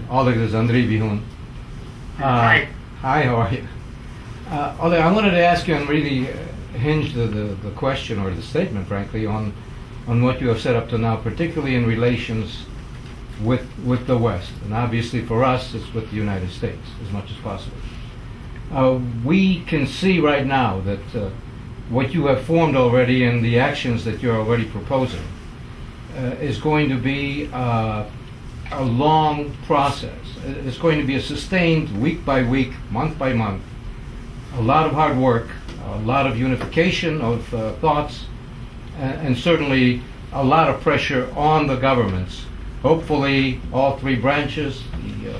Oleg, this is Andrei Bihun. Hi. Hi, how are you? Oleg, I wanted to ask you and really hinge the question or the statement, frankly, on what you have said up to now, particularly in relations with the West. And obviously for us, it's with the United States as much as possible. We can see right now that what you have formed already and the actions that you're already proposing is going to be a long process. It's going to be a sustained week by week, month by month, a lot of hard work, a lot of unification of thoughts, and certainly a lot of pressure on the governments. Hopefully all three branches, the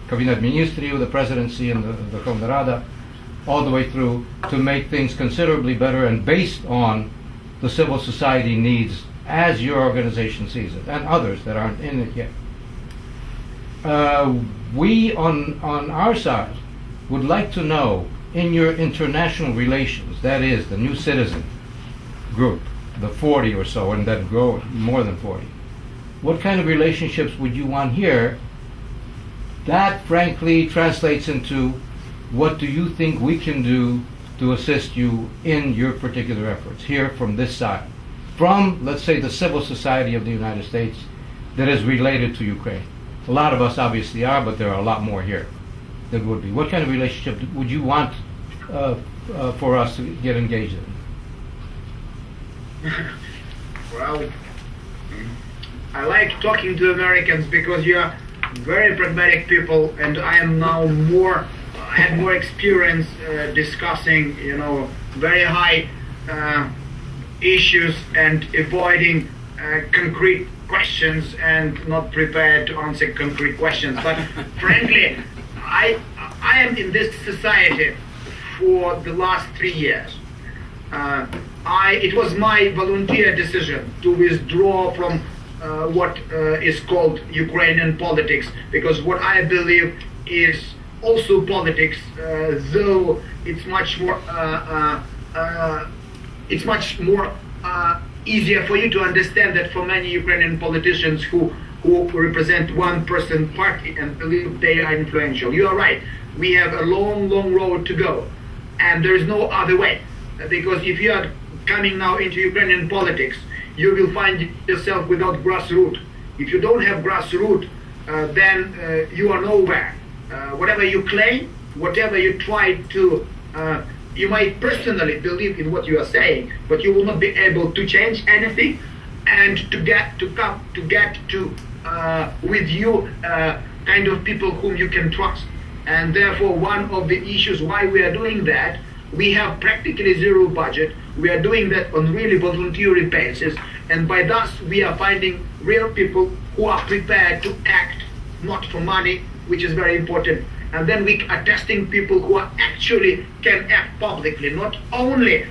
Cabinet Ministeriu, the Presidency, and the Verkhovna Rada, all the way through, to make things considerably better and based on the civil society needs as your organization sees it, and others that aren't in it yet. We, on our side, would like to know, in your international relations, that is, the New Citizen group, the 40 or so, and then grow more than 40, what kind of relationships would you want here? That, frankly, translates into what do you think we can do to assist you in your particular efforts here from this side, from, let's say, the civil society of the United States that is related to Ukraine. A lot of us obviously are, but there are a lot more here that would be. What kind of relationship would you want for us to get engaged in? Well, I like talking to Americans because you are very pragmatic people, and I am now had more experience discussing, very high issues and avoiding concrete questions and not prepared to answer concrete questions. But frankly, I am in this society for the last 3 years. It was my volunteer decision to withdraw from what is called Ukrainian politics, because what I believe is also politics, though it's much more easier for you to understand that for many Ukrainian politicians who represent one person party and believe they are influential. You are right. We have a long road to go, and there is no other way. Because if you are coming now into Ukrainian politics, you will find yourself without grassroots. If you don't have grassroots, then you are nowhere. Whatever you claim, whatever you try to, you might personally believe in what you are saying, but you will not be able to change anything, and to get with you kind of people whom you can trust. And therefore, one of the issues why we are doing that, we have practically zero budget. We are doing that on really voluntary basis, and by that we are finding real people who are prepared to act not for money, which is very important. And then we are testing people who are actually can act publicly, not only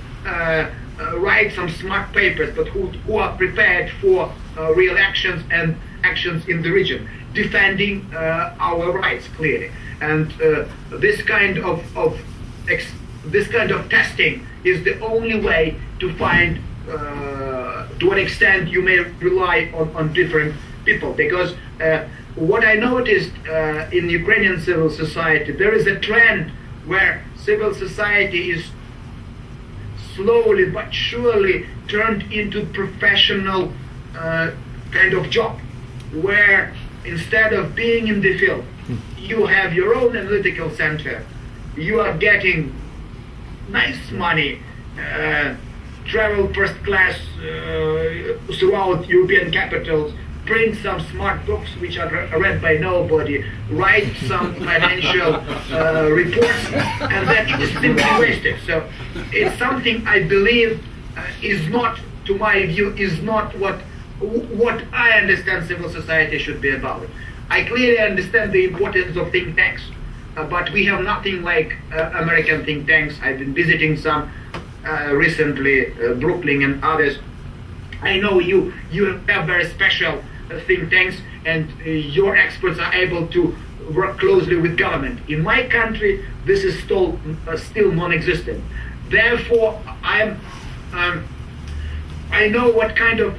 write some smart papers, but who are prepared for real actions and actions in the region, defending our rights clearly. And this kind of testing is the only way to find to what extent you may rely on different people. Because what I noticed in Ukrainian civil society, there is a trend where civil society is slowly but surely turned into professional kind of job, where instead of being in the field, you have your own analytical center, you are getting nice money, travel first class throughout European capitals, print some smart books which are read by nobody, write some financial reports, and then it is simply wasted. So it's something I believe is not, to my view, is not what I understand civil society should be about. I clearly understand the importance of think tanks, but we have nothing like American think tanks. I've been visiting some recently, Brooklyn and others. I know you have very special think tanks, and your experts are able to work closely with government. In my country, this is still non-existent. Therefore, I know what kind of,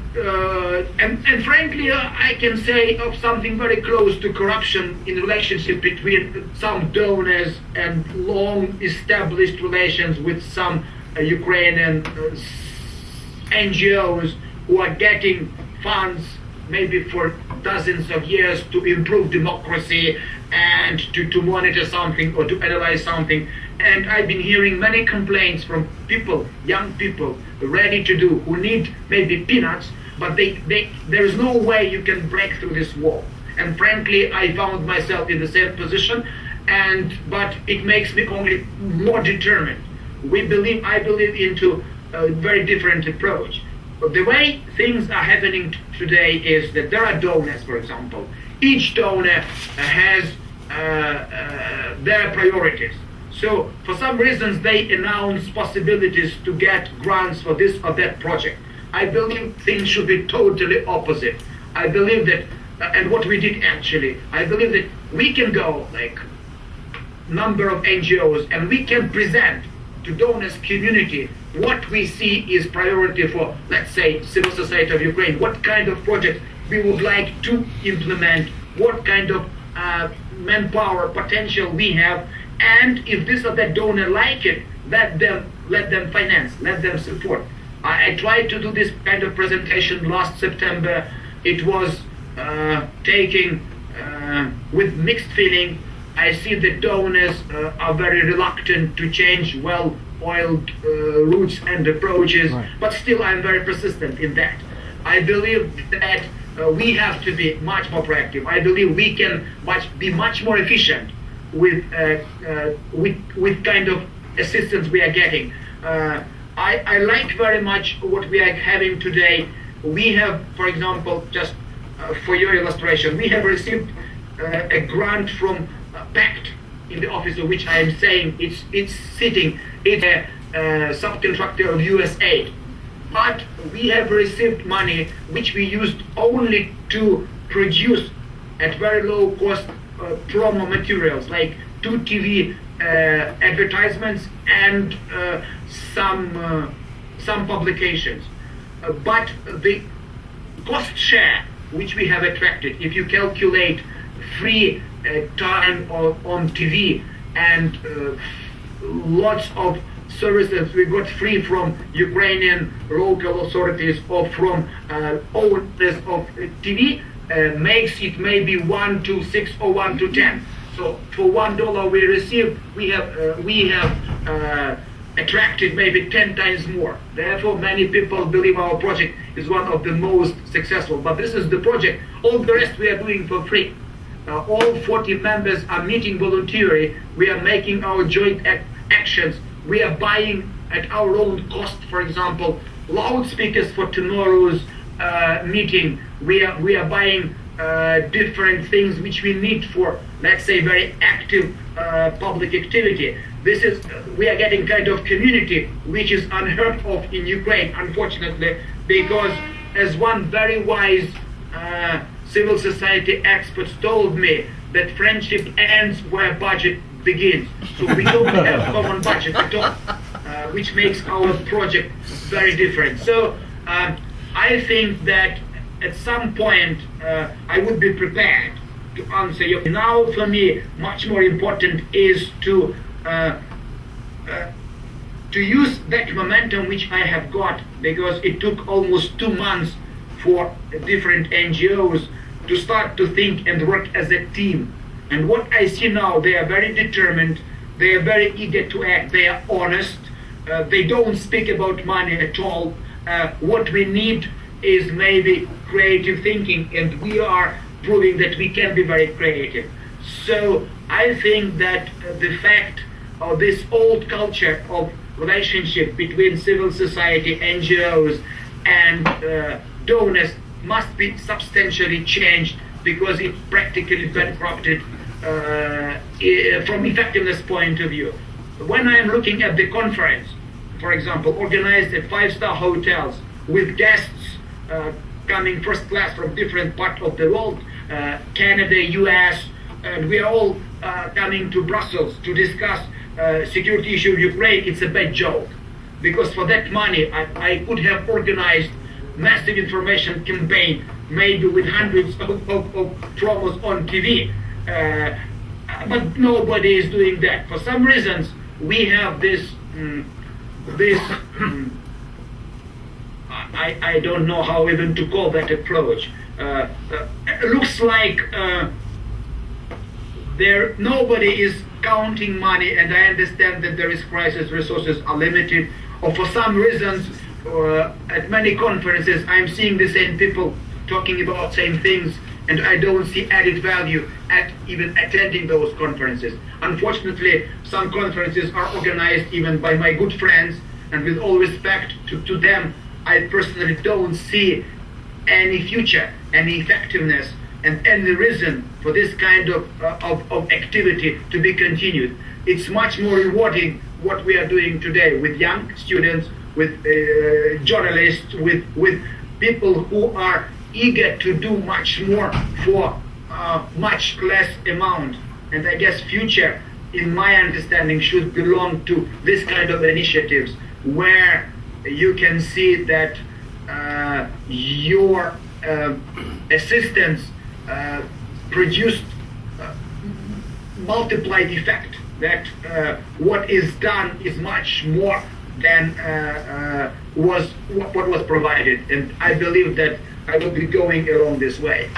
and frankly, I can say of something very close to corruption in relationship between some donors and long-established relations with some Ukrainian NGOs who are getting funds maybe for dozens of years to improve democracy and to monitor something or to analyze something. And I've been hearing many complaints from people, young people, ready to do, who need maybe peanuts, but there is no way you can break through this wall. And frankly, I found myself in the same position, but it makes me only more determined. I believe into a very different approach. But the way things are happening today is that there are donors, for example. Each donor has their priorities. So for some reasons they announce possibilities to get grants for this or that project. I believe things should be totally opposite. I believe that, and what we did actually, I believe that we can go like number of NGOs and we can present to donors community what we see is priority for, let's say, civil society of Ukraine, what kind of project we would like to implement, what kind of manpower potential we have, and if this or that donor like it, let them finance, let them support. I tried to do this kind of presentation last September. It was taken with mixed feeling. I see the donors are very reluctant to change well-oiled routes and approaches, right. But still I'm very persistent in that. I believe that we have to be much more proactive. I believe we can be much more efficient with kind of assistance we are getting. I like very much what we are having today. We have, for example, just for your illustration, we have received a grant from PACT, in the office of which I am saying it's a subcontractor of USAID. But we have received money which we used only to produce at very low cost promo materials like 2 TV advertisements and some publications. But the cost share which we have attracted, if you calculate free time on TV and lots of services we got free from Ukrainian local authorities or from owners of TV, makes it maybe 1 to 6 or 1 to 10. So for $1 we received, we have attracted maybe 10 times more. Therefore, many people believe our project is one of the most successful. But this is the project. All the rest we are doing for free. All 40 members are meeting voluntarily. We are making our joint actions. We are buying at our own cost, for example, loudspeakers for tomorrow's meeting. We are buying different things which we need for, let's say, very active public activity. We are getting kind of community which is unheard of in Ukraine, unfortunately, because as one very wise civil society expert told me, that friendship ends where budget begins. So we don't have common budget at all, which makes our project very different. So I think that at some point I would be prepared to answer you. Now for me, much more important is to use that momentum which I have got, because it took almost 2 months for different NGOs to start to think and work as a team. And what I see now, they are very determined, they are very eager to act, they are honest, they don't speak about money at all. What we need is maybe creative thinking, and we are proving that we can be very creative. So I think that the fact of this old culture of relationship between civil society, NGOs, and donors must be substantially changed, because it practically bankrupted from effectiveness point of view. When I am looking at the conference, for example, organized at 5-star hotels with guests coming first class from different parts of the world, Canada, US, and we are all coming to Brussels to discuss security issue of Ukraine, it's a bad joke. Because for that money, I could have organized massive information campaign, maybe with hundreds of promos on TV. But nobody is doing that. For some reasons, we have this I don't know how even to call that approach. It looks like nobody is counting money, and I understand that there is crisis, resources are limited, or for some reasons, at many conferences, I'm seeing the same people talking about same things, and I don't see added value at even attending those conferences. Unfortunately, some conferences are organized even by my good friends, and with all respect to them, I personally don't see any future, any effectiveness, and any reason for this kind of activity to be continued. It's much more rewarding what we are doing today with young students, with journalists, with people who are eager to do much more for much less amount. And I guess future, in my understanding, should belong to this kind of initiatives where you can see that your assistance produced multiplied effect, that what is done is much more than what was provided, and I believe that I will be going along this way.